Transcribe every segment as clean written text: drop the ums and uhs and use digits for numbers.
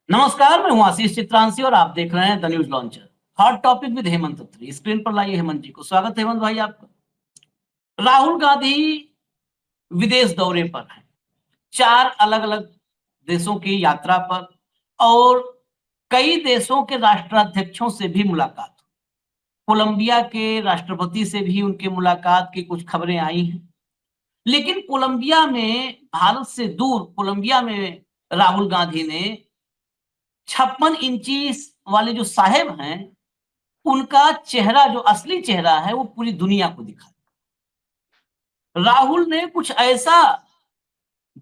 नमस्कार, मैं हूं आशीष चित्रांशी और आप देख रहे हैं the news launcher. Hot topic with Hemant Atri. Screen पर लाइए हेमंत जी को। स्वागत है हेमंत भाई आपका। राहुल गांधी विदेश दौरे पर हैं, 4 अलग-अलग देशों की यात्रा पर और कई देशों के राष्ट्राध्यक्षों से भी मुलाकात। कोलंबिया के राष्ट्रपति से भी उनकी मुलाकात की कुछ खबरें आई हैं। लेकिन कोलंबिया में भारत से दूर कोलंबिया में राहुल गांधी ने 56 इंची वाले जो साहेब हैं, उनका चेहरा जो असली चेहरा है वो पूरी दुनिया को दिखा। राहुल ने कुछ ऐसा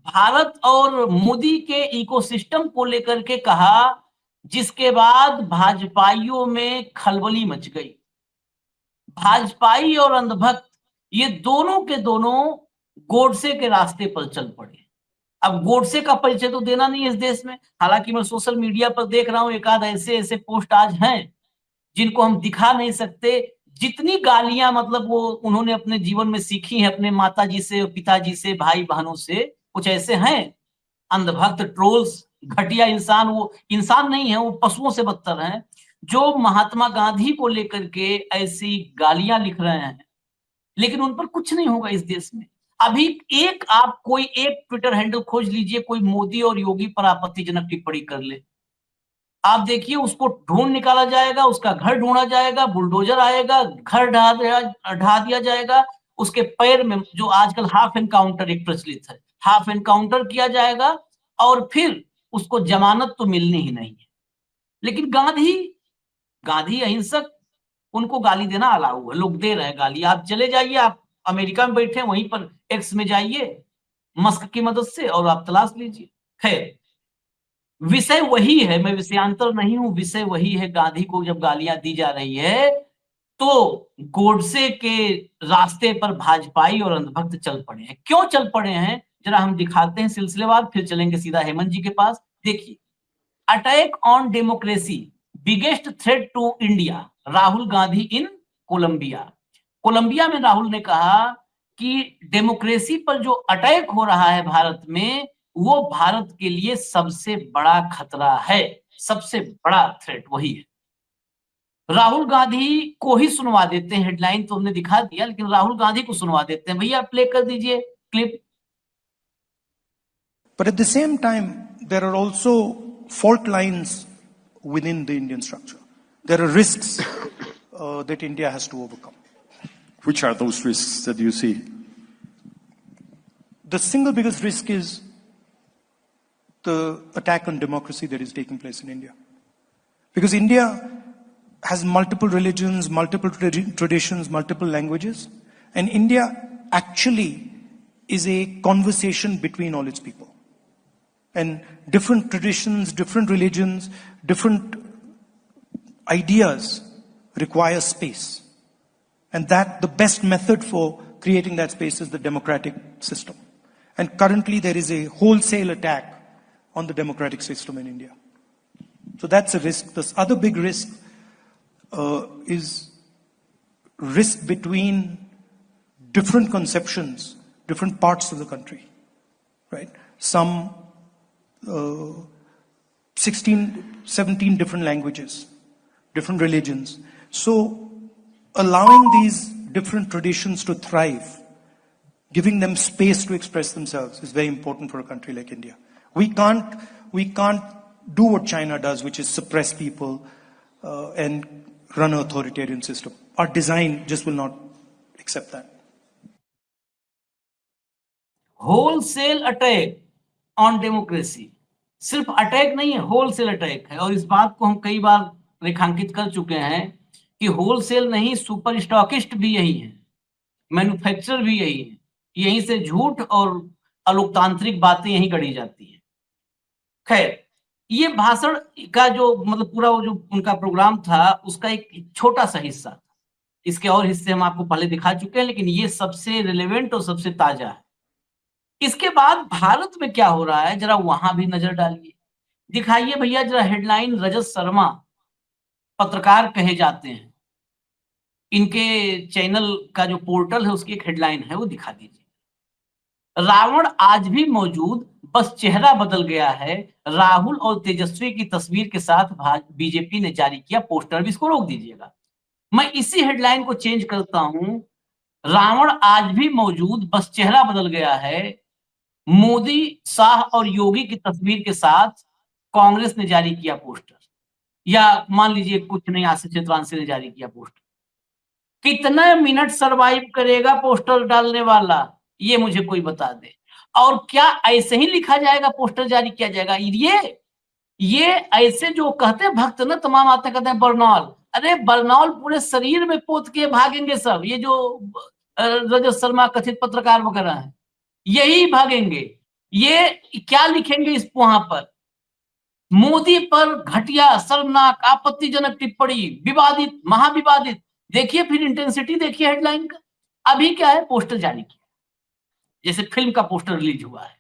भारत और मोदी के इकोसिस्टम को लेकर के कहा जिसके बाद भाजपाइयों में खलबली मच गई। भाजपाई और अंधभक्त ये दोनों के दोनों गोडसे के रास्ते पर चल पड़े। अब गोडसे का परिचय तो देना नहीं है इस देश में। हालांकि मैं सोशल मीडिया पर देख रहा हूं एक आध ऐसे ऐसे पोस्ट आज हैं जिनको हम दिखा नहीं सकते। जितनी गालियां मतलब वो उन्होंने अपने जीवन में सीखी हैं अपने माताजी से, पिताजी से, भाई बहनों से, कुछ ऐसे हैं अंधभक्त ट्रोल्स, घटिया इंसान। वो इंसान नहीं है, वो पशुओं से बदतर हैं, जो महात्मा गांधी को लेकर के ऐसी गालियां लिख रहे हैं। लेकिन उन पर कुछ नहीं होगा इस देश में। अभी एक आप कोई एक ट्विटर हैंडल खोज लीजिए, कोई मोदी और योगी पर आपत्तिजनक टिप्पणी कर ले, आप देखिए उसको ढूंढ निकाला जाएगा, उसका घर ढूंढा जाएगा, बुलडोजर आएगा, घर ढा दिया जाएगा। उसके पैर में जो आजकल हाफ एनकाउंटर एक प्रचलित है, हाफ एनकाउंटर किया जाएगा और फिर उसको जमानत तो मिलनी ही नहीं है। लेकिन गांधी गांधी अहिंसक, उनको गाली देना अलाउ है, लोग दे रहे हैं गाली। आप चले जाइए, आप अमेरिका में बैठे हैं, वहीं पर एक्स में जाइए मस्क की मदद से और आप तलाश लीजिए। खैर, विषय वही है, मैं विषयांतर नहीं हूं, विषय वही है। गांधी को जब गालियां दी जा रही है तो गोडसे के रास्ते पर भाजपाई और अंधभक्त चल पड़े हैं। क्यों चल पड़े हैं जरा हम दिखाते हैं सिलसिलेवार, फिर चलेंगे सीधा हेमंत जी के पास। देखिए, attack on democracy, biggest threat to India, Rahul Gandhi in Colombia. Colombia में राहुल ने कहा कि डेमोक्रेसी पर जो अटैक हो रहा है भारत में, वो भारत के लिए सबसे बड़ा खतरा है, सबसे बड़ा थ्रेट वही है। राहुल गांधी को ही सुनवा देते हैं, हेडलाइन तो हमने दिखा दिया, लेकिन राहुल गांधी को सुनवा देते हैं। भैया प्ले कर दीजिए clip. But at the same time, there are also fault lines within the Indian structure. There are risks that India has to overcome. Which are those risks that you see? The single biggest risk is the attack on democracy that is taking place in India. Because India has multiple religions, multiple traditions, multiple languages, and India actually is a conversation between all its people. And different traditions, different religions, different ideas require space. And that the best method for creating that space is the democratic system. And currently there is a wholesale attack on the democratic system in India. So that's a risk. This other big risk is risk between different conceptions, different parts of the country, right? Some 16, 17 different languages, different religions. So allowing these different traditions to thrive, giving them space to express themselves is very important for a country like India. We can't do what China does, which is suppress people and run an authoritarian system. Our design just will not accept that. Wholesale attack on democracy, सिर्फ attack नहीं है, wholesale attack है। और इस बात को हम कई बार रेखांकित कर चुके हैं कि होलसेल नहीं, सुपर स्टॉकिस्ट भी यही है, मैन्युफैक्चरर भी यही है। यहीं से झूठ और अलोकतांत्रिक बातें यहीं गढ़ी जाती हैं। खैर, ये भाषण का जो मतलब पूरा वो जो उनका प्रोग्राम था उसका एक छोटा सा हिस्सा था। इसके और हिस्से हम आपको पहले दिखा चुके हैं, लेकिन ये सबसे रिलेवेंट और सबसे ताजा है। इसके बाद भारत में क्या हो रहा है जरा वहां भी नजर डालिए। दिखाइए भैया जरा हेडलाइन। रजत शर्मा पत्रकार कहे जाते हैं, इनके चैनल का जो पोर्टल है उसकी एक हेडलाइन है, वो दिखा दीजिए। रावण आज भी मौजूद, बस चेहरा बदल गया है। राहुल और तेजस्वी की तस्वीर के साथ बीजेपी ने जारी किया पोस्टर, भी इसको रोक दीजिएगा। मैं इसी हेडलाइन को चेंज करता हूं, रावण आज भी मौजूद, बस चेहरा बदल गया है। मोदी, शाह और योगी की तस्वीर के साथ कांग्रेस ने जारी किया पोस्टर, या मान लीजिए कुछ नहीं, आशीष चतुर्वेदी ने जारी किया पोस्टर। कितना मिनट सरवाइव करेगा पोस्टर डालने वाला, ये मुझे कोई बता दे। और क्या ऐसे ही लिखा जाएगा, पोस्टर जारी किया जाएगा? ये ऐसे जो कहते हैं भक्त ना, तमाम आते कहते हैं बरनौल, अरे बरनौल पूरे शरीर में पोत के भागेंगे सब। ये जो रजत शर्मा कथित पत्रकार वगैरह है, यही भागेंगे। ये क्या लिखेंगे इस वहां पर? मोदी पर घटिया, शर्मनाक, आपत्तिजनक टिप्पणी, विवादित, महाविवादित। देखिए फिर इंटेंसिटी देखिए हेडलाइन का। अभी क्या है, पोस्टर जारी किया, जैसे फिल्म का पोस्टर रिलीज हुआ है।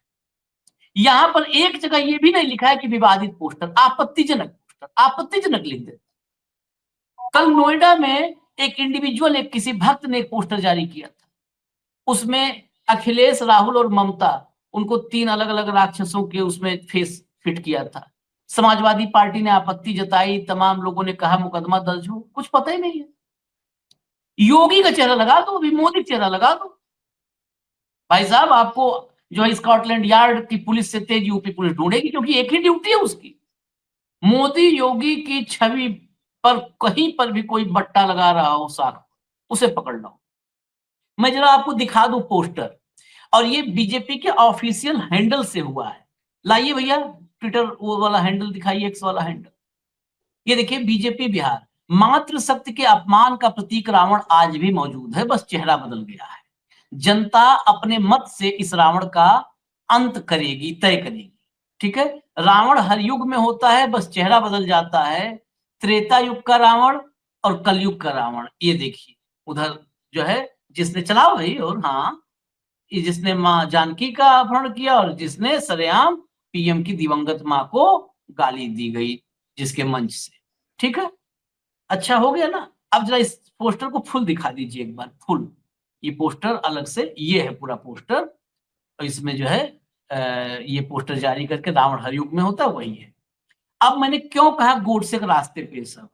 यहां पर एक जगह ये भी नहीं लिखा है कि विवादित पोस्टर, आपत्तिजनक पोस्टर, आपत्तिजनक लिख देते। कल नोएडा में एक इंडिविजुअल, एक किसी भक्त ने एक पोस्टर जारी किया था, उसमें अखिलेश, राहुल और ममता, उनको 3 अलग अलग राक्षसों के उसमें फेस फिट किया था। समाजवादी पार्टी ने आपत्ति जताई, तमाम लोगों ने कहा मुकदमा दर्ज हो, कुछ पता ही नहीं है। योगी का चेहरा लगा दो, अभी मोदी का चेहरा लगा दो। भाई साहब, आपको जो है स्कॉटलैंड यार्ड की पुलिस से तेज यूपी पुलिस ढूंढेगी, क्योंकि एक ही ड्यूटी है उसकी। मोदी योगी की छवि पर कहीं पर भी कोई बट्टा लगा रहा हो साथ, उसे पकड़ लो। मैं जरा आपको दिखा दूं पोस्टर, और ये बीजेपी के ऑफिशियल हैंडल से हुआ है। लाइए भैया ट्विटर वो वाला हैंडल दिखाइए, एक्स वाला हैंडल। ये देखिए, बीजेपी बिहार, मातृशक्ति के अपमान का प्रतीक रावण आज भी मौजूद है, बस चेहरा बदल गया है। जनता अपने मत से इस रावण का अंत करेगी, तय करेगी। ठीक है, रावण हर युग में होता है, बस चेहरा बदल जाता है। त्रेता युग का रावण और कलयुग का रावण, ये देखिए उधर जो है, जिसने चलाओ भाई, और हाँ, जिसने मां जानकी का अपहरण किया, और जिसने सरेआम पीएम की दिवंगत मां को गाली दी गई जिसके मंच से। ठीक है, अच्छा हो गया ना। अब जरा इस पोस्टर को फुल दिखा दीजिए एक बार, फुल। ये पोस्टर अलग से, ये है पूरा पोस्टर, और इसमें जो है ये पोस्टर जारी करके रावण हर युग में होता है, वही है। अब मैंने क्यों कहा गोडसे के रास्ते पे सब,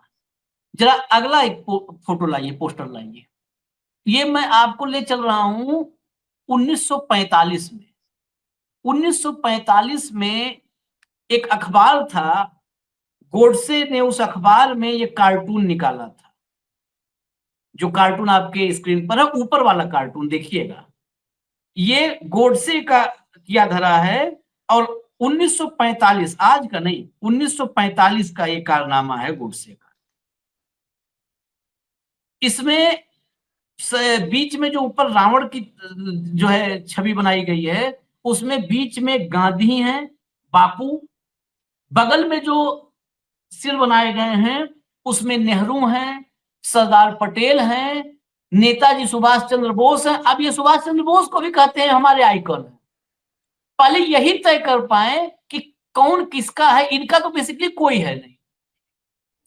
जरा अगला एक फोटो लाइए, पोस्टर लाइए। ये मैं आपको ले चल रहा हूं 1945 में। 1945 में एक अखबार था, गोडसे ने उस अखबार में ये कार्टून निकाला था, जो कार्टून आपके स्क्रीन पर है, ऊपर वाला कार्टून देखिएगा। ये गोडसे का किया धरा है, और 1945, आज का नहीं, 1945 का ये कारनामा है गोडसे का। इसमें बीच में जो ऊपर रावण की जो है छवि बनाई गई है, उसमें बीच में गांधी हैं, बापू, बगल में जो सिर बनाए गए हैं उसमें नेहरू हैं, सरदार पटेल हैं, नेताजी सुभाष चंद्र बोस हैं। अब ये सुभाष चंद्र बोस को भी कहते हैं हमारे आइकॉन है। पहले यही तय कर पाए कि कौन किसका है, इनका तो बेसिकली कोई है नहीं।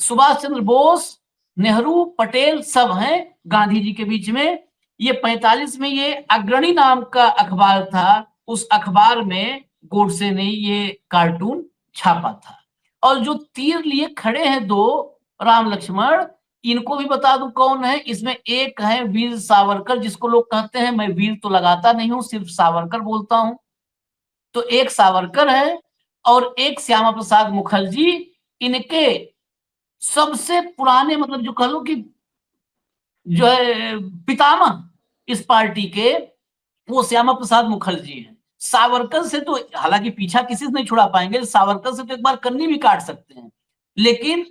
सुभाष चंद्र बोस, नेहरू, पटेल सब हैं गांधी जी के बीच में। ये 45 में ये अग्रणी नाम का अखबार था, उस अखबार में गोडसे ने ये कार्टून छापा था। और जो तीर लिए खड़े हैं दो राम लक्ष्मण, इनको भी बता दूं कौन है। इसमें एक है वीर सावरकर, जिसको लोग कहते हैं, मैं वीर तो लगाता नहीं हूं, सिर्फ सावरकर बोलता हूं। तो एक सावरकर है और एक श्यामा प्रसाद मुखर्जी। इनके सबसे पुराने, मतलब जो कह लो कि जो है पितामह इस पार्टी के, वो श्यामा प्रसाद मुखर्जी हैं। सावरकर से तो हालांकि पीछा किसी से नहीं छुड़ा पाएंगे, सावरकर से तो एक बार कन्नी भी काट सकते हैं, लेकिन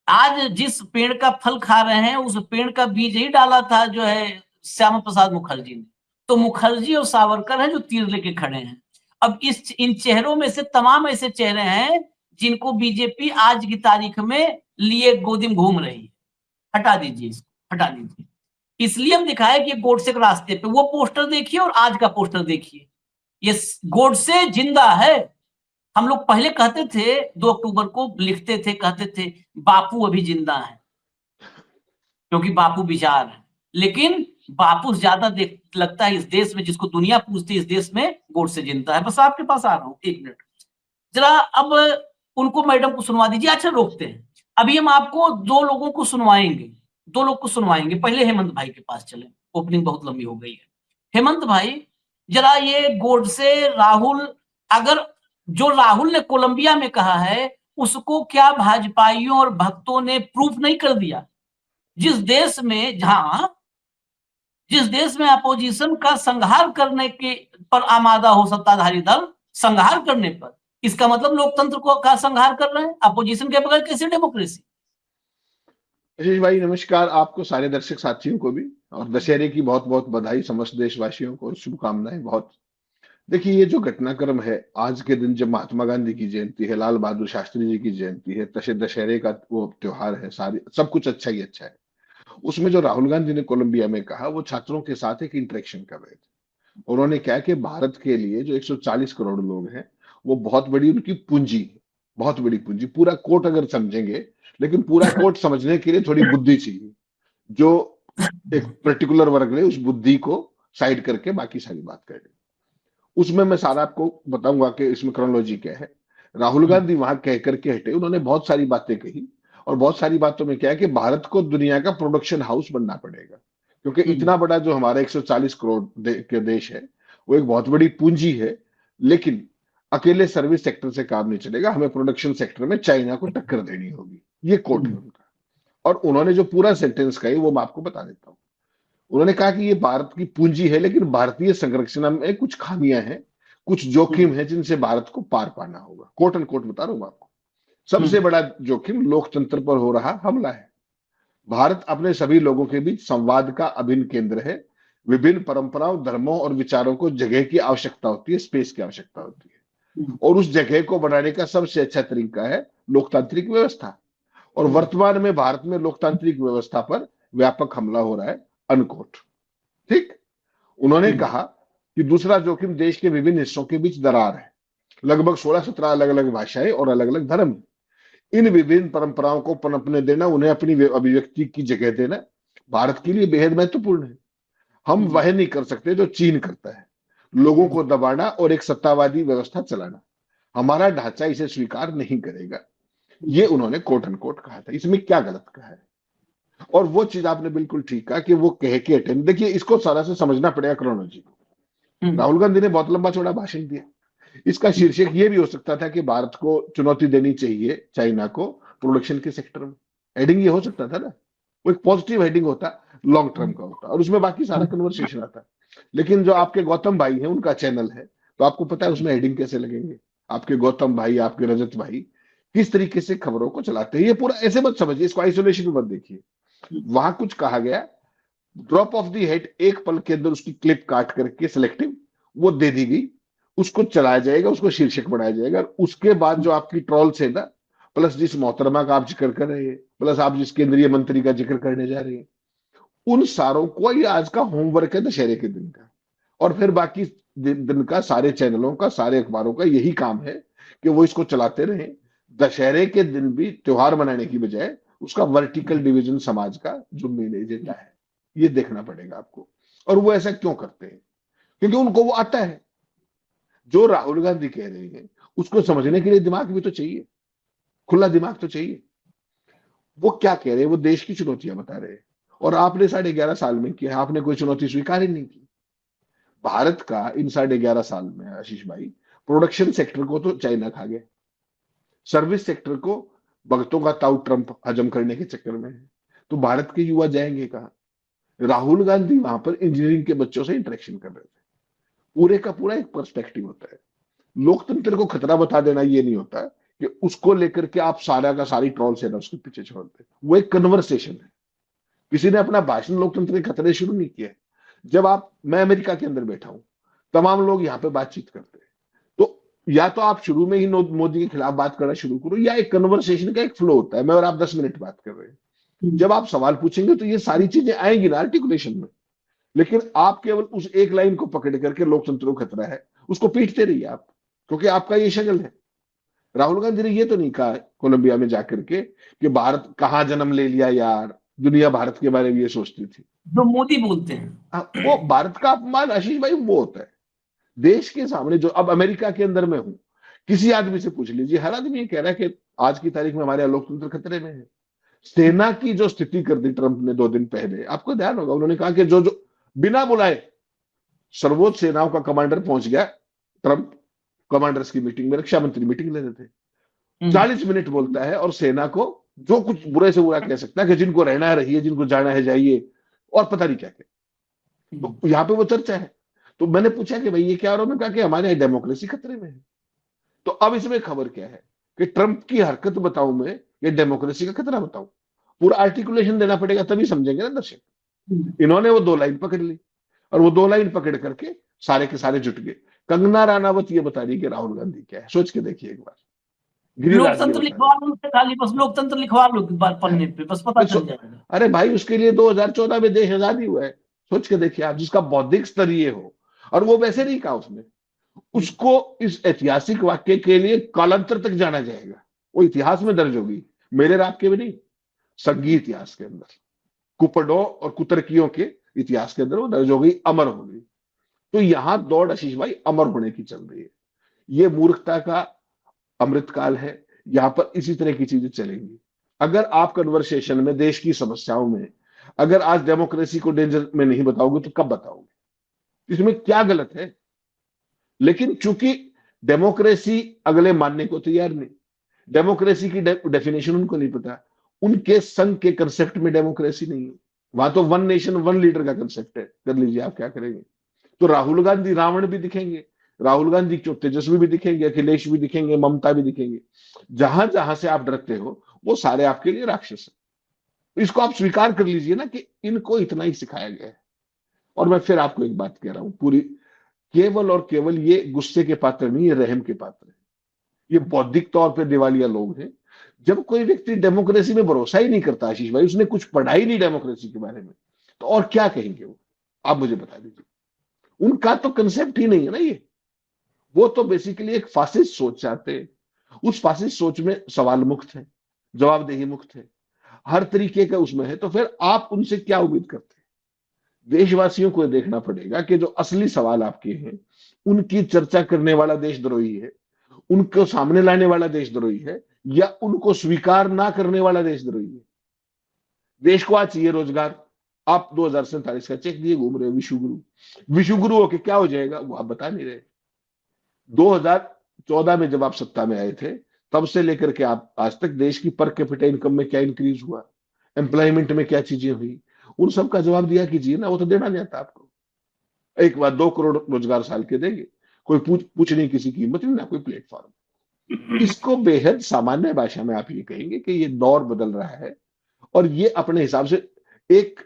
आज जिस पेड़ का फल खा रहे हैं उस पेड़ का बीज ही डाला था जो है श्यामा प्रसाद मुखर्जी ने। तो मुखर्जी और सावरकर हैं जो तीर लेके खड़े हैं। अब इन चेहरों में से तमाम ऐसे चेहरे हैं जिनको बीजेपी आज की तारीख में लिए गोदी में घूम रही है। हटा दीजिए इसको, हटा दीजिए। इसलिए हम दिखाए कि गोडसे के रास्ते पे, वो पोस्टर देखिए और आज का पोस्टर देखिए। ये गोडसे जिंदा है। हम लोग पहले कहते थे, 2 अक्टूबर को लिखते थे, कहते थे बापू अभी जिंदा है, क्योंकि बापू विचार है। लेकिन बापूस ज्यादा लगता है इस देश में, जिसको दुनिया पूछती है इस देश में गोडसे जिंदा है। बस आपके पास आ रहा हूँ, 1 मिनट जरा। अब उनको मैडम को सुनवा दीजिए। अच्छा रोकते हैं, अभी हम आपको 2 लोगों को सुनवाएंगे, 2 लोग को सुनवाएंगे। पहले हेमंत भाई के पास चले, ओपनिंग बहुत लंबी हो गई है। हेमंत भाई जरा ये गोडसे राहुल, अगर जो राहुल ने कोलंबिया में कहा है उसको क्या भाजपाइयों और भक्तों ने प्रूफ नहीं कर दिया? जिस देश में अपोजिशन का संहार करने के पर आमादा हो सत्ताधारी दल, संहार करने पर, इसका मतलब लोकतंत्र को का संहार कर रहे हैं। अपोजिशन के बगैर कैसे डेमोक्रेसी? आशीष भाई नमस्कार, आपको सारे दर्शक साथियों को भी, और दशहरे की बहुत बहुत बधाई समस्त देशवासियों को, शुभकामनाएं बहुत। देखिए ये जो घटनाक्रम है, आज के दिन जब महात्मा गांधी की जयंती है, लाल बहादुर शास्त्री जी की जयंती है, दशहरे का वो त्योहार है, सारी सब कुछ अच्छा ही अच्छा है। उसमें जो राहुल गांधी ने कोलंबिया में कहा, वो छात्रों के साथ एक इंटरेक्शन कर रहे थे। उन्होंने कहा कि भारत के लिए जो 140 करोड़ लोग हैं, वो बहुत बड़ी उनकी पूंजी है, बहुत बड़ी पूंजी। पूरा कोट अगर समझेंगे, लेकिन पूरा कोट समझने के लिए थोड़ी बुद्धि चाहिए, जो एक पर्टिकुलर वर्ग ने उस बुद्धि को साइड करके बाकी सारी बात कर रहे। उसमें मैं सारा आपको बताऊंगा कि इसमें क्रोनोलॉजी क्या है। राहुल गांधी वहां कह करके हटे, उन्होंने बहुत सारी बातें कही, और बहुत सारी बातों में क्या है कि भारत को दुनिया का प्रोडक्शन हाउस बनना पड़ेगा, क्योंकि इतना बड़ा जो हमारा 140 करोड़ के देश है, वो एक बहुत बड़ी पूंजी है। लेकिन अकेले सर्विस सेक्टर से काम नहीं चलेगा, हमें प्रोडक्शन सेक्टर में चाइना को टक्कर देनी होगी। ये कोट है उनका। और उन्होंने जो पूरा सेंटेंस कही वो मैं आपको बता देता हूँ। उन्होंने कहा कि ये भारत की पूंजी है, लेकिन भारतीय संरचना में कुछ खामियां हैं, कुछ जोखिम है, जिनसे भारत को पार पाना होगा। कोट एंड कोट बता रहा हूं आपको। सबसे बड़ा जोखिम लोकतंत्र पर हो रहा हमला है। भारत अपने सभी लोगों के बीच संवाद का अभिन्न केंद्र है। विभिन्न परंपराओं, धर्मों और विचारों को जगह की आवश्यकता होती है, स्पेस की आवश्यकता होती है, और उस जगह को बढ़ाने का सबसे अच्छा तरीका है लोकतांत्रिक व्यवस्था। और वर्तमान में भारत में लोकतांत्रिक व्यवस्था पर व्यापक हमला हो रहा है, अनकोट। ठीक। उन्होंने कहा कि दूसरा जोखिम देश के विभिन्न हिस्सों के बीच दरार है। लगभग 16-17 अलग अलग भाषाएं और अलग अलग धर्म। इन विभिन्न परंपराओं को पनपने देना, उन्हें अपनी अभिव्यक्ति की जगह देना भारत के लिए बेहद महत्वपूर्ण है। हम वह नहीं कर सकते जो चीन करता है, लोगों को दबाना और एक सत्तावादी व्यवस्था चलाना। हमारा ढांचा इसे स्वीकार नहीं करेगा। ये उन्होंने कोट एंड कोट कहा था। इसमें क्या गलत कहा है? और वो चीज आपने बिल्कुल ठीक कहा कि वो कह के अटेंड। देखिए इसको सारा से समझना पड़ेगा क्रोनोलॉजी को। राहुल गांधी ने बहुत लंबा चौड़ा भाषण दिया। इसका शीर्षक ये भी हो सकता था कि भारत को चुनौती देनी चाहिए चाइना को प्रोडक्शन के सेक्टर में। हेडिंग ये हो सकता था ना, वो एक पॉजिटिव हेडिंग होता, लॉन्ग टर्म का होता, और उसमें बाकी सारा कन्वर्सेशन आता। लेकिन जो आपके गौतम भाई है, उनका चैनल है, तो आपको पता है उसमें हेडिंग कैसे लगेंगे। आपके गौतम भाई, आपके रजत भाई किस तरीके से खबरों को चलाते हैं। ये पूरा ऐसे मत समझिए, इसको आइसोलेशन में मत देखिए। वहां कुछ कहा गया, ड्रॉप ऑफ दी हेड, एक पल के अंदर उसकी क्लिप काट करके सिलेक्टिव वो दे दी गई, उसको चलाया जाएगा, उसको शीर्षक बनाया जाएगा। उसके बाद जो आपकी ट्रॉल्स है ना, प्लस जिस मोहतरमा का आप जिक्र कर रहे हैं, प्लस आप जिस केंद्रीय मंत्री का जिक्र करने जा रहे हैं, उन सारों को ये आज का होमवर्क है दशहरे के दिन का। और फिर बाकी दिन का सारे चैनलों का, सारे अखबारों का यही काम है कि वो इसको चलाते रहे। दशहरे के दिन भी त्योहार मनाने की बजाय उसका वर्टिकल डिवीजन समाज का जो मेन एजेंडा है, ये देखना पड़ेगा आपको। और वो ऐसा क्यों करते हैं? क्योंकि उनको वो आता है। जो राहुल गांधी कह रहे हैं उसको समझने के लिए दिमाग भी तो चाहिए, खुला दिमाग तो चाहिए। वो क्या कह रहे हैं? वो देश की चुनौतियां बता रहे हैं, और आपने 11.5 साल में किया, आपने कोई चुनौती स्वीकार ही नहीं की। भारत का इन 11.5 साल में आशीष भाई, प्रोडक्शन सेक्टर को तो चाइना खा गया, सर्विस सेक्टर को भगतों का ताऊ ट्रंप हजम करने के चक्कर में है। तो भारत के युवा जाएंगे कहाँ? राहुल गांधी वहां पर इंजीनियरिंग के बच्चों से इंटरेक्शन कर रहे थे। पूरे का पूरा एक पर्सपेक्टिव होता है। लोकतंत्र को खतरा बता देना ये नहीं होता कि उसको लेकर के आप सारा का सारी ट्रॉल से ना उसके पीछे छोड़ दे। वो एक कन्वर्सेशन है। किसी ने अपना भाषण लोकतंत्र के खतरे शुरू नहीं किया। जब मैं अमेरिका के अंदर बैठा हूं, तमाम लोग यहाँ पे बातचीत करते हैं, तो या तो आप शुरू में ही मोदी के खिलाफ बात करना शुरू करो, या एक कन्वर्सेशन का एक फ्लो होता है। मैं और आप 10 मिनट बात कर रहे हैं, जब आप सवाल पूछेंगे तो ये सारी चीजें आएंगी ना आर्टिकुलेशन में। लेकिन आप केवल उस एक लाइन को पकड़ करके लोकतंत्र को खतरा है उसको पीटते रहिए आप, क्योंकि आपका ये शगल है। राहुल गांधी ने ये तो नहीं कहा कोलंबिया में जाकर के कि भारत कहां जन्म ले लिया यार, दुनिया भारत के बारे में ये सोचती थी। जो मोदी बोलते हैं। वो भारत का अपमान आशीष भाई वो होता है देश के सामने। जो अब अमेरिका के अंदर मैं हूं, किसी आदमी से पूछ लीजिए, हर आदमी ये कह रहा है कि आज की तारीख में हमारे लोकतंत्र खतरे में है। सेना की जो स्थिति कर दी ट्रंप ने 2 दिन पहले, आपको ध्यान होगा, उन्होंने कहा कि जो जो बिना बुलाए सर्वोच्च सेनाओं का कमांडर पहुंच गया, ट्रंप कमांडर्स की मीटिंग में, रक्षा मंत्री मीटिंग ले रहे थे, 40 मिनट बोलता है और सेना को जो कुछ बुरे से बुरा कह सकता है कि जिनको रहना है रहिए, जिनको जाना है जाइए, और पता नहीं क्या क्या। तो यहाँ पे वो चर्चा है। तो मैंने पूछा कि भाई ये क्या, और उन्होंने कहा कि हमारे यहाँ डेमोक्रेसी खतरे में है। तो अब इसमें खबर क्या है कि ट्रंप की हरकत बताऊं मैं या डेमोक्रेसी का खतरा बताऊं? पूरा आर्टिकुलेशन देना पड़ेगा, तभी समझेंगे ना दर्शक। इन्होंने वो 2 लाइन पकड़ ली और वो 2 लाइन पकड़ करके सारे के सारे जुट गए। कंगना राणावत ये बता रही कि राहुल गांधी क्या है, सोच के देखिए एक बार। गिरिराज ये लोकतंत्र बता लिखवा लो उससे, खाली बस लोकतंत्र लिखवा लो पन्ने पे, बस पता चल रहे। जाएगा। अरे भाई उसके लिए 2014 में देश आजादी हुआ है, सोच के देखिए आप, जिसका बौद्धिक स्तर ये हो। और वो वैसे नहीं कहा उसने, उसको इस ऐतिहासिक वाक्य के लिए कालांतर तक जाना जाएगा, वो इतिहास में दर्ज होगी, मेरे और आपके भी नहीं, संघीय इतिहास के अंदर, कुपड़ों और कुतर्कियों के इतिहास के अंदर वो दर्ज हो गई, अमर हो गई। तो यहां दौड़ आशीष भाई अमर होने की चल रही है। ये मूर्खता का अमृतकाल है, यहां पर इसी तरह की चीजें चलेंगी। अगर आप कन्वर्सेशन में देश की समस्याओं में अगर आज डेमोक्रेसी को डेंजर में नहीं बताओगे तो कब बताओगे? इसमें क्या गलत है? लेकिन चूंकि डेमोक्रेसी अगले मानने को तैयार नहीं, डेमोक्रेसी की डेफिनेशन उनको नहीं पता, उनके संघ के कंसेप्ट में डेमोक्रेसी नहीं है। वहां तो 1 नेशन 1 लीडर का कंसेप्ट है, कर लीजिए आप क्या करेंगे। तो राहुल गांधी रावण भी दिखेंगे, राहुल गांधी जो तेजस्वी भी दिखेंगे, अखिलेश भी दिखेंगे, ममता भी दिखेंगे। जहां जहां से आप डरते हो वो सारे आपके लिए राक्षस है। इसको आप स्वीकार कर लीजिए ना कि इनको इतना ही सिखाया गया है। और मैं फिर आपको एक बात कह रहा हूं, पूरी केवल और केवल ये गुस्से के पात्र नहीं, ये रहम के पात्र है। ये बौद्धिक तौर पे दिवालिया लोग हैं। जब कोई व्यक्ति डेमोक्रेसी में भरोसा ही नहीं करता आशीष भाई, उसने कुछ पढ़ा ही नहीं डेमोक्रेसी के बारे में, तो और क्या कहेंगे वो? आप मुझे बता दीजिए। उनका तो कंसेप्ट ही नहीं है ना ये। वो तो बेसिकली एक फासिस्ट सोच चाहते हैं। उस फासिस्ट सोच में सवाल मुक्त है, जवाबदेही मुक्त है, हर तरीके का उसमें है। तो फिर आप उनसे क्या उम्मीद करते हैं? देशवासियों को देखना पड़ेगा कि जो असली सवाल आपके हैं उनकी चर्चा करने वाला देशद्रोही है, उनको सामने लाने वाला देशद्रोही है, या उनको स्वीकार ना करने वाला देशद्रोही है। देश को आज चाहिए रोजगार, आप 2047 का चेक दिए घूम रहे हो विश्वगुरु। विश्वगुरु होके क्या हो जाएगा वो आप बता नहीं रहे। 2014 में जब आप सत्ता में आए थे, तब से लेकर के आप आज तक देश की पर कैपिटा इनकम में क्या इंक्रीज हुआ, एम्प्लॉयमेंट में क्या चीजें हुई, उन सब का जवाब दिया कीजिए ना। वो तो देना नहीं आता आपको। एक बार 2 करोड़ रोजगार साल के देंगे, कोई पूछ नहीं किसी की हिम्मत नहीं, ना कोई प्लेटफॉर्म। इसको बेहद सामान्य भाषा में आप ये कहेंगे कि ये दौर बदल रहा है। और ये अपने हिसाब से, एक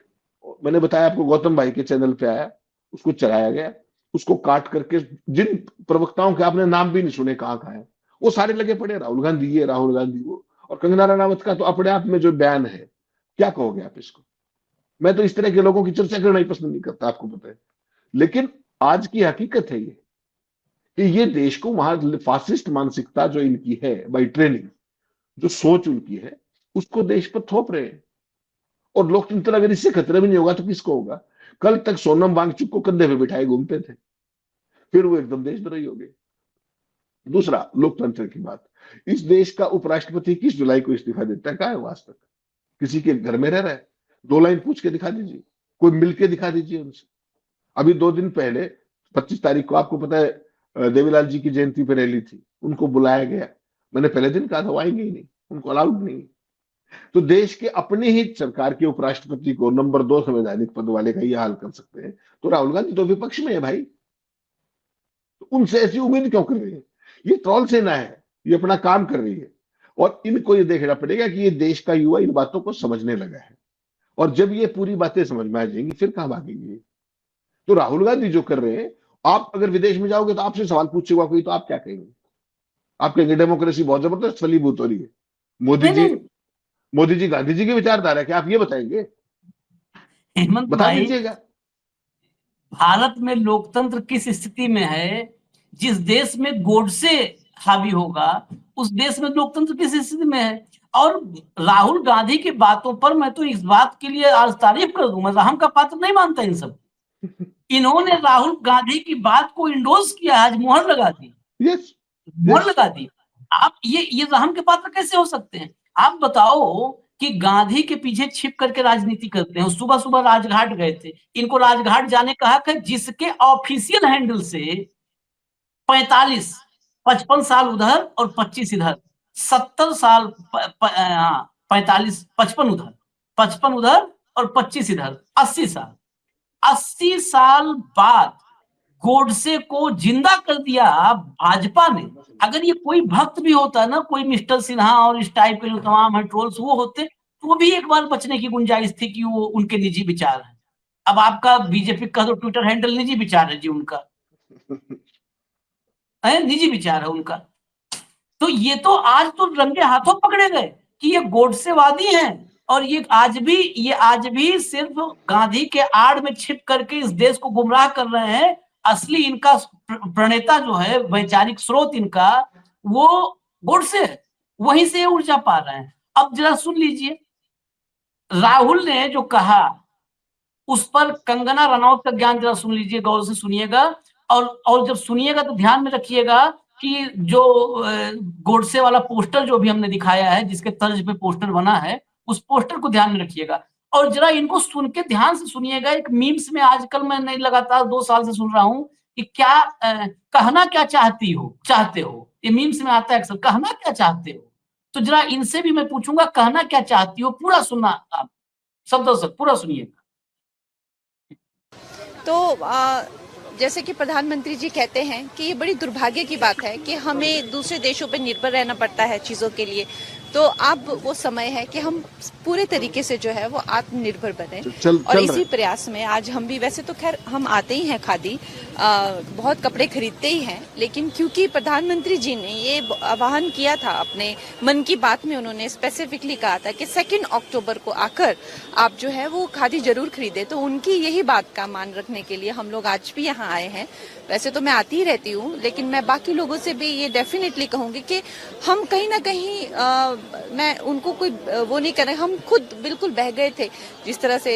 मैंने बताया आपको गौतम भाई के चैनल पे आया, उसको चलाया गया, उसको काट करके जिन प्रवक्ताओं के आपने नाम भी नहीं सुने कहाँ कहाँ है, वो सारे लगे पड़े, राहुल गांधी ये, राहुल गांधी वो। और कंगना रनावत का तो अपने आप में जो बयान है, क्या कहोगे आप इसको? मैं तो इस तरह के लोगों की चर्चा करना ही पसंद नहीं करता, आपको पता है। लेकिन आज की हकीकत है ये कि ये देश को वहां फासिस्ट मानसिकता जो इनकी है बाई ट्रेनिंग, जो सोच उनकी है, उसको देश पर थोप रहे हैं। और लोकतंत्र अगर इससे खतरे में नहीं होगा तो किसको होगा? कल तक सोनम वांगचुक को कंधे पे बिठाए घूमते थे, फिर वो एकदम देशद्रोही हो गए। दूसरा, लोकतंत्र की बात, इस देश का उपराष्ट्रपति 21 जुलाई को इस्तीफा देता है, कहा है वो आज तक? किसी के घर में रह रहा है? 2 लाइन पूछ के दिखा दीजिए, कोई मिलके दिखा दीजिए उनसे। अभी 2 दिन पहले 25 तारीख को आपको पता है देवीलाल जी की जयंती पर रैली थी, उनको बुलाया गया। मैंने पहले दिन कहा था वो आएंगे ही नहीं, उनको अलाउड नहीं। तो देश के अपने ही सरकार के उपराष्ट्रपति को नंबर 2 संवैधानिक पद वाले का ये हाल कर सकते हैं, तो राहुल गांधी तो विपक्ष में है भाई, तो उनसे ऐसी उम्मीद क्यों कर रही है? ये ट्रोल सेना है, ये अपना काम कर रही है। और इनको ये देखना पड़ेगा कि ये देश का युवा इन बातों को समझने लगा है, और जब ये पूरी बातें समझ में आ जाएंगी फिर कहां भागेंगे। तो राहुल गांधी जो कर रहे हैं, आप अगर विदेश में जाओगे तो आपसे सवाल पूछेगा कोई, तो आप क्या कहेंगे? आप कहेंगे डेमोक्रेसी बहुत जबरदस्त फलीभूत हो रही है, मोदी जी गांधी जी की विचारधारा, क्या आप ये बताएंगे? हेमंत बता भाई, दीजिएगा। भारत में लोकतंत्र किस स्थिति में है? जिस देश में गोडसे हावी होगा, उस देश में लोकतंत्र किस स्थिति में है? और राहुल गांधी की बातों पर मैं तो इस बात के लिए आज तारीफ कर दूं, मैं राम का पात्र नहीं मानता इन सब। इन्होंने राहुल गांधी की बात को इंडोर्स किया, आज मोहर लगा दी, यस मोहर यस लगा दी। आप ये राम के पात्र कैसे हो सकते हैं? आप बताओ कि गांधी के पीछे छिप करके राजनीति करते हैं। सुबह सुबह राजघाट गए थे, इनको राजघाट जाने का हक है, जिसके ऑफिशियल हैंडल से 45 55 साल उधर और 25 इधर, 70 साल 45 55 उधर, 55 उधर और 25 इधर, 80 साल, 80 साल बाद गोडसे को जिंदा कर दिया भाजपा ने। अगर ये कोई भक्त भी होता ना, कोई मिस्टर सिन्हा और इस टाइप के जो तमाम है ट्रोल्स वो होते, तो वो भी एक बार बचने की गुंजाइश थी कि वो उनके निजी विचार है। अब आपका बीजेपी का तो ट्विटर हैंडल निजी विचार है जी, उनका है, निजी विचार है उनका। तो ये तो आज तो रंगे हाथों पकड़े गए कि ये गोडसेवादी हैं, और ये आज भी सिर्फ गांधी के आड़ में छिप करके इस देश को गुमराह कर रहे हैं। असली इनका प्रणेता जो है, वैचारिक स्रोत इनका, वो गोडसे है, वहीं से ऊर्जा पा रहे हैं। अब जरा सुन लीजिए, राहुल ने जो कहा उस पर कंगना रनौत का ज्ञान जरा सुन लीजिए, गौर से सुनिएगा। और जब सुनिएगा तो ध्यान में रखिएगा कि जो गोडसे वाला पोस्टर जो भी हमने दिखाया है, जिसके तर्ज पे पोस्टर बना है, उस पोस्टर को ध्यान में रखिएगा और जरा इनको सुन के ध्यान से सुनिएगा। एक मीम्स में आजकल मैं नहीं, लगातार 2 साल से सुन रहा हूं कि क्या कहना क्या चाहते हो, ये मीम्स में आता है अक्सर, कहना क्या चाहते हो। तो जरा इनसे भी मैं पूछूंगा, कहना क्या चाहती हो, पूरा सुनना आप, शब्दों से पूरा सुनिएगा। तो जैसे कि प्रधानमंत्री जी कहते हैं कि ये बड़ी दुर्भाग्य की बात है कि हमें दूसरे देशों पर निर्भर रहना पड़ता है चीज़ों के लिए। तो अब वो समय है कि हम पूरे तरीके से जो है वो आत्मनिर्भर बने। और इसी प्रयास में आज हम भी, वैसे तो खैर हम आते ही हैं खादी, बहुत कपड़े खरीदते ही हैं, लेकिन क्योंकि प्रधानमंत्री जी ने ये आह्वान किया था अपने मन की बात में, उन्होंने स्पेसिफिकली कहा था कि 2 अक्टूबर को आकर आप जो है वो खादी जरूर खरीदे, तो उनकी यही बात का मान रखने के लिए हम लोग आज भी यहाँ आए हैं। वैसे तो मैं आती ही रहती हूँ, लेकिन मैं बाकी लोगों से भी ये डेफिनेटली कहूंगी कि हम कहीं ना कहीं मैं उनको कोई वो नहीं कर रहे, हम खुद बिल्कुल बह गए थे जिस तरह से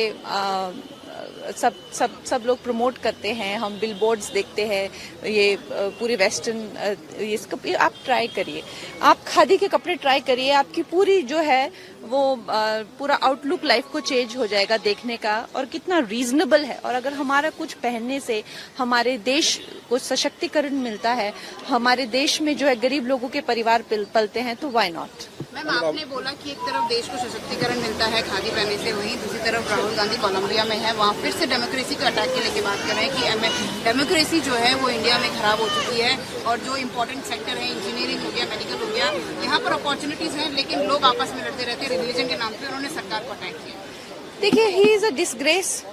सब लोग प्रमोट करते हैं, हम बिलबोर्ड्स देखते हैं, ये पूरी वेस्टर्न, आप ट्राई करिए, आप खादी के कपड़े ट्राई करिए, आपकी पूरी जो है वो पूरा आउटलुक लाइफ को चेंज हो जाएगा देखने का, और कितना रीजनेबल है। और अगर हमारा कुछ पहनने से हमारे देश को सशक्तिकरण मिलता है, हमारे देश में जो है गरीब लोगों के परिवार पलते हैं, तो व्हाई नॉट। मैम, आपने बोला कि एक तरफ देश को सशक्तिकरण मिलता है खादी पहनने से, वहीं दूसरी तरफ राहुल गांधी कोलंबिया में है, वहाँ फिर से डेमोक्रेसी का अटैक के लेके बात कर रहे हैं कि डेमोक्रेसी जो है वो इंडिया में खराब हो चुकी है, और जो इम्पोर्टेंट सेक्टर है, इंजीनियरिंग हो गया, मेडिकल हो गया, यहाँ पर अपॉर्चुनिटीज हैं, लेकिन लोग आपस में लड़ते रहते हैं रिलीजन के नाम पे। उन्होंने सरकार को अटैक किया। देखिए, ही इज अ डिसग्रेस,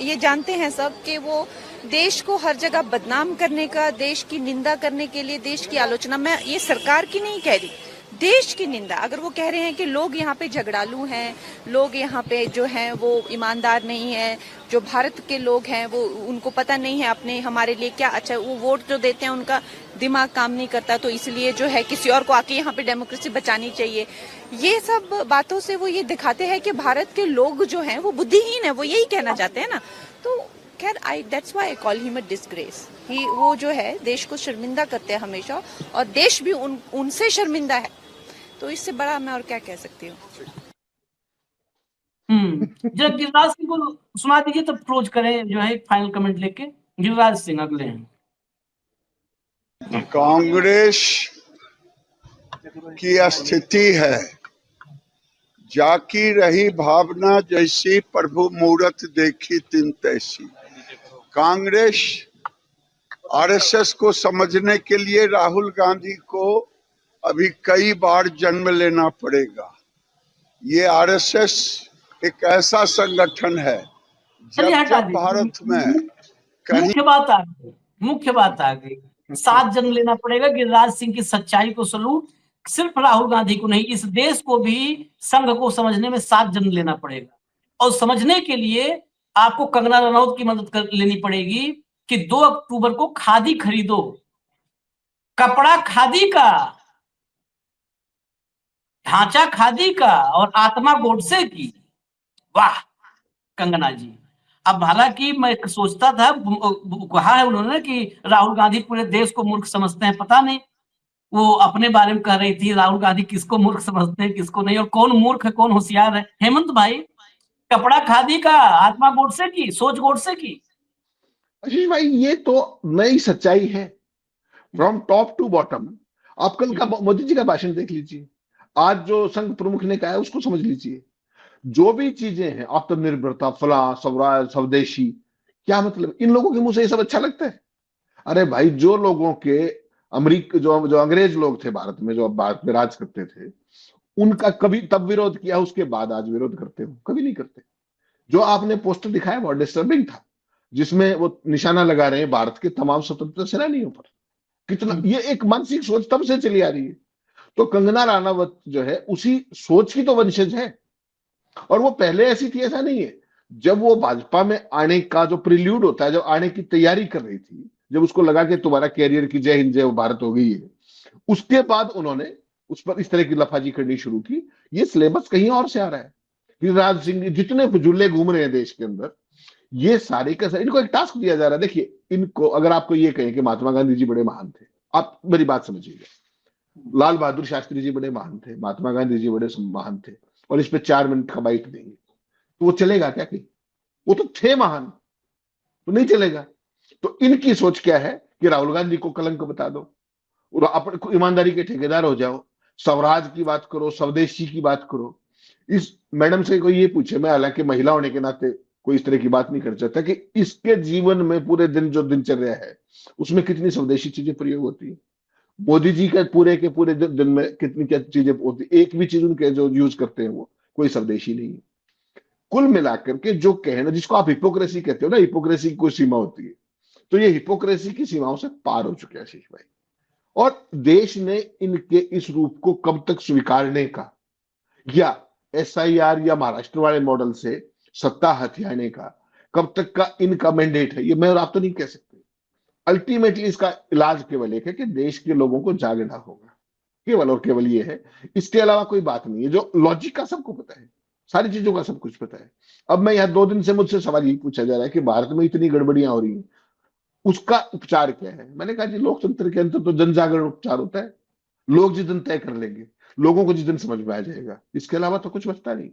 ये जानते हैं सब कि वो देश को हर जगह बदनाम करने का, देश की निंदा करने के लिए, देश की आलोचना, मैं ये सरकार की नहीं कह रही, देश की निंदा। अगर वो कह रहे हैं कि लोग यहाँ पे झगड़ालू हैं, लोग यहाँ पे जो हैं वो ईमानदार नहीं है, जो भारत के लोग हैं वो उनको पता नहीं है अपने हमारे लिए क्या अच्छा है, वो वोट जो देते हैं उनका दिमाग काम नहीं करता, तो इसलिए जो है किसी और को आके यहाँ पे डेमोक्रेसी बचानी चाहिए, ये सब बातों से वो ये दिखाते हैं कि भारत के लोग जो हैं वो बुद्धिहीन है, वो यही कहना चाहते हैं ना। तो खैर, that's why I call him a disgrace. वो जो है देश को शर्मिंदा करते हैं हमेशा, और देश भी उनसे शर्मिंदा है, तो इससे बड़ा मैं और क्या कह सकती हूँ। जब गिरिराज सिंह को सुना दीजिए तब क्लोज करें जो है फाइनल कमेंट लेके। गिरिराज सिंह अगले हैं। कांग्रेस की स्थिति है, जाकी रही भावना जैसी, प्रभु मूरत देखी तिन तैसी। कांग्रेस आरएसएस को समझने के लिए राहुल गांधी को अभी कई बार जन्म लेना पड़ेगा। ये आरएसएस एक ऐसा संगठन है, जब भारत में मुख्य बात आ गई, 7 जन्म लेना पड़ेगा। गिरिराज सिंह की सच्चाई को सलूट। सिर्फ राहुल गांधी को नहीं, इस देश को भी संघ को समझने में 7 जन्म लेना पड़ेगा। और समझने के लिए आपको कंगना रनौत की मदद लेनी पड़ेगी कि 2 अक्टूबर को खादी खरीदो, कपड़ा खादी का, ढांचा खादी का और आत्मा गोडसे की। वाह कंगना जी। अब हालांकि मैं सोचता था, कहा है उन्होंने कि राहुल गांधी पूरे देश को मूर्ख समझते हैं, पता नहीं वो अपने बारे में कह रही थी राहुल गांधी किसको मूर्ख समझते हैं किसको नहीं, और कौन मूर्ख है कौन होशियार है। हेमंत भाई, कपड़ा खादी का, आत्मा गोडसे की, सोच गोडसे की। आशीष भाई, ये तो नई सच्चाई है, फ्रॉम टॉप टू बॉटम। आप कल का मोदी जी का भाषण देख लीजिए, आज जो संघ प्रमुख ने कहा है उसको समझ लीजिए। जो भी चीजें हैं, आत्मनिर्भरता, फला, स्वराज, स्वदेशी, क्या मतलब इन लोगों के मुंह से ये सब अच्छा लगता है? अरे भाई, जो लोगों के अमरीक जो जो अंग्रेज लोग थे भारत में, जो भारत में राज करते थे, उनका कभी तब विरोध किया, उसके बाद आज विरोध करते हो? कभी नहीं करते। जो आपने पोस्टर दिखाया बहुत डिस्टर्बिंग था, जिसमें वो निशाना लगा रहे हैं भारत के तमाम स्वतंत्रता सेनानियों पर। कितना ये एक मानसिक सोच तब से चली आ रही है। तो कंगना राणावत जो है उसी सोच की तो वंशज है, और वो पहले ऐसी थी ऐसा नहीं है। जब वो भाजपा में आने का जो प्रिल्यूड होता है, जब आने की तैयारी कर रही थी, जब उसको लगा कि तुम्हारा कैरियर की जय हिंद जय भारत हो गई है, उसके बाद उन्होंने उस पर इस तरह की लफाजी करनी शुरू की। ये सिलेबस कहीं और से आ रहा है। गिरिराज सिंह, जितने फुजुल्ले घूम रहे हैं देश के अंदर, ये सारे का सारे, इनको एक टास्क दिया जा रहा है। देखिए, इनको अगर आपको ये कहें कि महात्मा गांधी जी बड़े महान थे, आप मेरी बात समझिएगा, लाल बहादुर शास्त्री जी बड़े महान थे, महात्मा गांधी जी बड़े महान थे, और इस पे 4 मिनट का बाइट देंगे, तो वो चलेगा क्या? कहीं वो तो थे महान, तो नहीं चलेगा। तो इनकी सोच क्या है कि राहुल गांधी को कलंक बता दो और अपने ईमानदारी के ठेकेदार हो जाओ, स्वराज की बात करो, स्वदेशी की बात करो। इस मैडम से कोई ये पूछे, मैं हालांकि महिला होने के नाते कोई इस तरह की बात नहीं कर सकता, कि इसके जीवन में पूरे दिन जो दिनचर्या है उसमें कितनी स्वदेशी चीजें प्रयोग होती है। मोदी जी का पूरे के पूरे दिन में कितनी क्या चीजें होती, एक भी चीज उनके जो यूज करते हैं वो कोई स्वदेशी नहीं है। कुल मिलाकर के जो कहना, जिसको आप हिपोक्रेसी कहते हो ना, हिपोक्रेसी की कोई सीमा होती है, तो ये हिपोक्रेसी की सीमाओं से पार हो चुके हैं आशीष भाई। और देश ने इनके इस रूप को कब तक स्वीकारने का, या एसआईआर या महाराष्ट्र वाले मॉडल से सत्ता हथियाने का कब तक का इनका मैंडेट है, ये मैं और आप तो नहीं कह सकते। अल्टीमेटली इसका इलाज केवल एक है कि देश के लोगों को जागना होगा, केवल और केवल ये है। इसके अलावा कोई बात नहीं है। जो लॉजिक का सबको पता है, सारी चीजों का सब कुछ पता है। अब मैं यहाँ 2 दिन से मुझसे सवाल यही पूछा जा रहा है कि भारत में इतनी गड़बड़ियां हो रही हैं, उसका उपचार क्या है? मैंने कहा जी, लोकतंत्र के अंदर तो जन जागरण उपचार होता है। लोग जिस दिन तय कर लेंगे, लोगों को जिस दिन समझ में आ जाएगा, इसके अलावा तो कुछ बचता नहीं।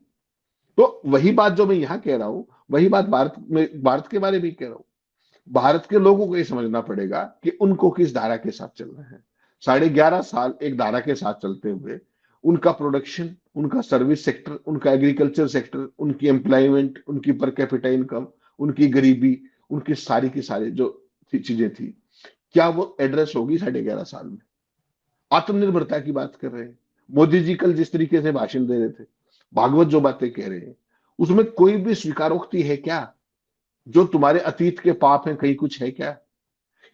तो वही बात जो मैं यहाँ कह रहा हूं, वही बात भारत के बारे में कह रहा हूं। भारत के लोगों को ये समझना पड़ेगा कि उनको किस धारा के साथ चलना है। 11.5 साल एक धारा के साथ चलते हुए उनका प्रोडक्शन, उनका सर्विस सेक्टर, उनका एग्रीकल्चर सेक्टर, उनकी एम्प्लॉयमेंट, उनकी पर कैपिटा इनकम, उनकी गरीबी, उनकी सारी की सारी जो चीजें थी, क्या वो एड्रेस होगी 11.5 साल में? आत्मनिर्भरता की बात कर रहे हैं मोदी जी, कल जिस तरीके से भाषण दे रहे थे, भागवत जो बातें कह रहे हैं, उसमें कोई भी स्वीकारोक्ति है क्या? जो तुम्हारे अतीत के पाप हैं, कहीं कुछ है क्या?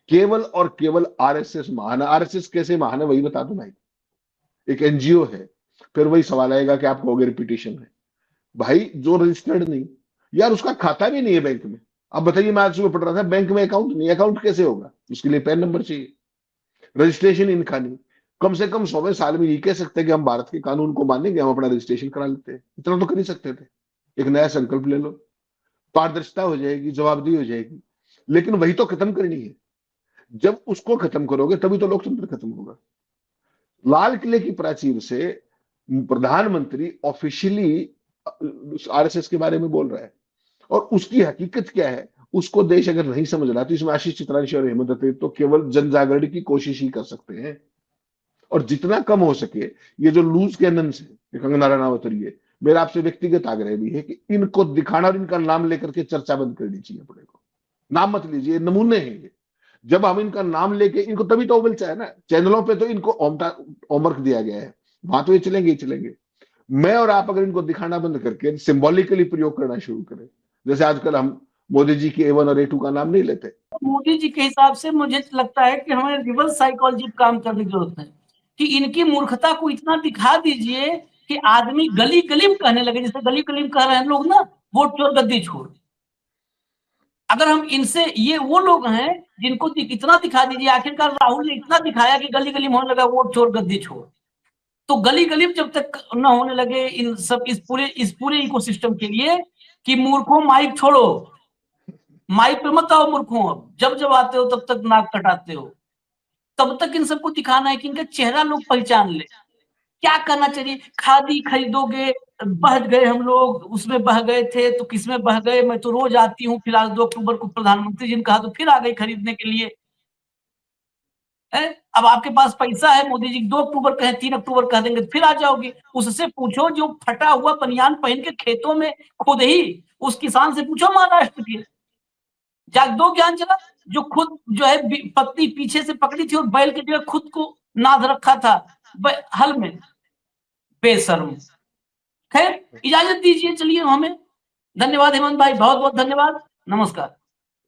केवल और केवल आरएसएस महान है। आरएसएस कैसे महान है वही बता दो भाई। एक एनजीओ है, फिर वही सवाल आएगा कि आपको अगर रिपीटेशन है। भाई जो रजिस्टर्ड नहीं, यार उसका खाता भी नहीं है बैंक में। अब बताइए, मैं आज सुबह पढ़ रहा था, बैंक में अकाउंट नहीं, अकाउंट कैसे होगा? उसके लिए पैन नंबर चाहिए, रजिस्ट्रेशन इनका नहीं। कम से कम 100वें साल में ये कह सकते हैं कि हम भारत के कानून को मानेंगे, हम अपना रजिस्ट्रेशन करा लेते हैं। इतना तो कर ही सकते थे। एक नया संकल्प ले लो, पारदर्शिता हो जाएगी, जवाबदेही हो जाएगी। लेकिन वही तो खत्म करनी है। जब उसको खत्म करोगे तभी तो लोकतंत्र खत्म होगा। लाल किले की प्राचीर से प्रधानमंत्री ऑफिशियली आरएसएस के बारे में बोल रहा है, और उसकी हकीकत क्या है उसको देश अगर नहीं समझ रहा, तो इसमें आशीष चित्रांशी और हेमंत अतीत तो केवल जन जागरण की कोशिश ही कर सकते हैं। और जितना कम हो सके ये जो लूज कैनन्स है, कंगना रनावत, ये मेरा आपसे व्यक्तिगत आग्रह भी है कि इनको दिखाना और इनका नाम लेकर के चर्चा बंद करनी चाहिए। अपने को नाम मत लीजिए, नमूने हैं ये। जब हम इनका नाम लेके, इनको तभी तो उबलचा है ना, चैनलों पे तो इनको होमवर्क दिया गया है, वहां तो ये चलेंगे ही चलेंगे। मैं और आप अगर इनको दिखाना बंद करके सिंबॉलिकली प्रयोग करना शुरू करें, जैसे आजकल हम मोदी जी के A1 और A2 का नाम नहीं लेते। मोदी जी के हिसाब से मुझे लगता है कि हमें रिवर्स साइकोलॉजी काम करने की जरूरत है, कि इनकी मूर्खता को इतना दिखा दीजिए कि आदमी गली गली में कहने लगे, जैसे गली गली में कह रहे हैं लोग ना, वोट चोर गद्दी छोड़। अगर हम इनसे, ये वो लोग हैं जिनको इतना दिखा दीजिए, आखिरकार राहुल ने इतना दिखाया कि गली गली में होने लगा वोट चोर गद्दी छोड़। तो गली गली में जब तक न होने लगे इन सब इस पूरे इकोसिस्टम के लिए कि मूर्खों माइक छोड़ो, माइक पे मत आओ मूर्खों, अब जब आते हो तब तक नाक कटाते हो, तब तक इन सबको दिखाना है कि इनका चेहरा लोग पहचान ले। क्या करना चाहिए? खादी खरीदोगे, बह गए हम लोग, उसमें बह गए थे तो किसमें बह गए? मैं तो रोज आती हूँ, फिलहाल 2 अक्टूबर को प्रधानमंत्री जी ने कहा तो फिर आ गई खरीदने के लिए। अब आपके पास पैसा है, मोदी जी 2 अक्टूबर कहें 3 अक्टूबर कह देंगे, फिर आ जाओगे। उससे पूछो जो फटा हुआ बनियान पहन के खेतों में खुद ही, उस किसान से पूछो महाराष्ट्र के, जाग दो ज्ञान चला, जो खुद जो है पत्नी पीछे से पकड़ी थी और बैल की जगह खुद को नाद रखा था हल में, बेशर्म। खैर इजाजत दीजिए, चलिए हमें। धन्यवाद हेमंत भाई, बहुत बहुत धन्यवाद, नमस्कार।